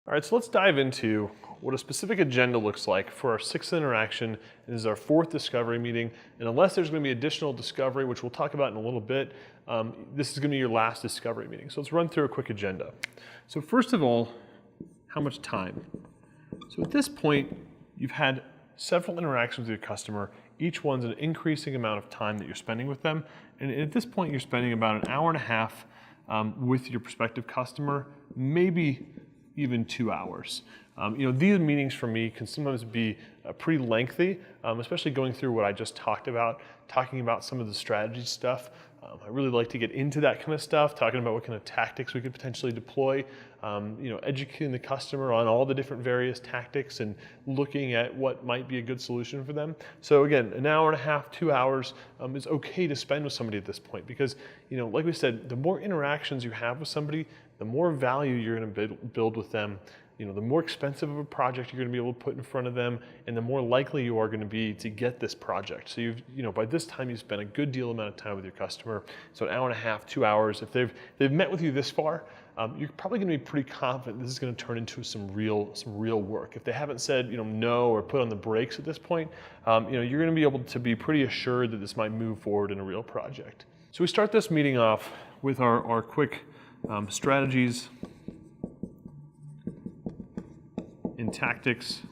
All right, so let's dive into what a specific agenda looks like for our sixth interaction. This is our fourth discovery meeting, and unless there's going to be additional discovery, which we'll talk about in a little bit, this is going to be your last discovery meeting. So let's run through a quick agenda. So first of all, how much time? So at this point, you've had several interactions with your customer. Each one's an increasing amount of time that you're spending with them, and at this point, you're spending about an hour and a half with your prospective customer, maybe even 2 hours. These meetings for me can sometimes be pretty lengthy, especially going through what I just talked about, talking about some of the strategy stuff. I really like to get into that kind of stuff, talking about what kind of tactics we could potentially deploy, educating the customer on all the different various tactics and looking at what might be a good solution for them. So again, an hour and a half, 2 hours is okay to spend with somebody at this point because, like we said, the more interactions you have with somebody, the more value you're going to build with them. The more expensive of a project you're going to be able to put in front of them, and the more likely you are going to be to get this project. So by this time you've spent a good deal amount of time with your customer. So an hour and a half, 2 hours. If they've met with you this far, you're probably going to be pretty confident this is going to turn into some real work. If they haven't said no or put on the brakes at this point, you're going to be able to be pretty assured that this might move forward in a real project. So we start this meeting off with our quick strategies and tactics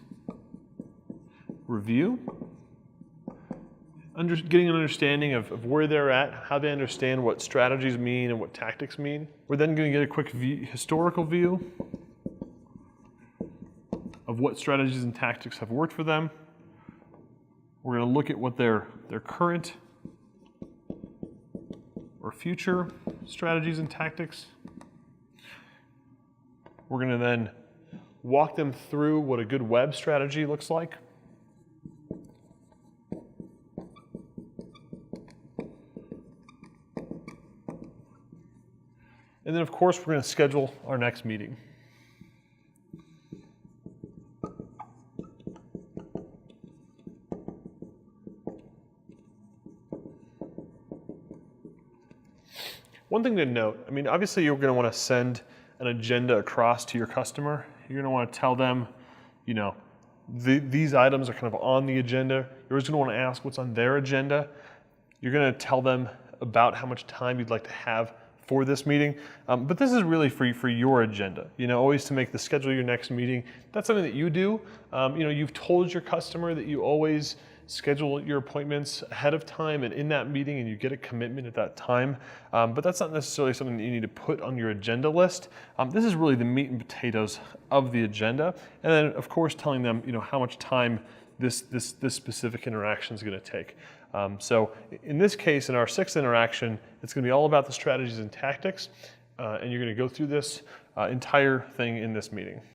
review. Getting an understanding of where they're at, how they understand what strategies mean and what tactics mean. We're then going to get a quick historical view of what strategies and tactics have worked for them. We're going to look at what their current or future strategies and tactics. We're going to then walk them through what a good web strategy looks like. And then, of course, we're going to schedule our next meeting. One thing to note, obviously you're going to want to send an agenda across to your customer. You're going to want to tell them, these items are kind of on the agenda. You're always going to want to ask what's on their agenda. You're going to tell them about how much time you'd like to have for this meeting. But this is really for your agenda. Always to make the schedule your next meeting. That's something that you do. You've told your customer that you always schedule your appointments ahead of time and in that meeting, and you get a commitment at that time. But that's not necessarily something that you need to put on your agenda list. This is really the meat and potatoes of the agenda. And then, of course, telling them how much time this specific interaction is going to take. So in this case, in our sixth interaction, it's going to be all about the strategies and tactics, and you're going to go through this entire thing in this meeting.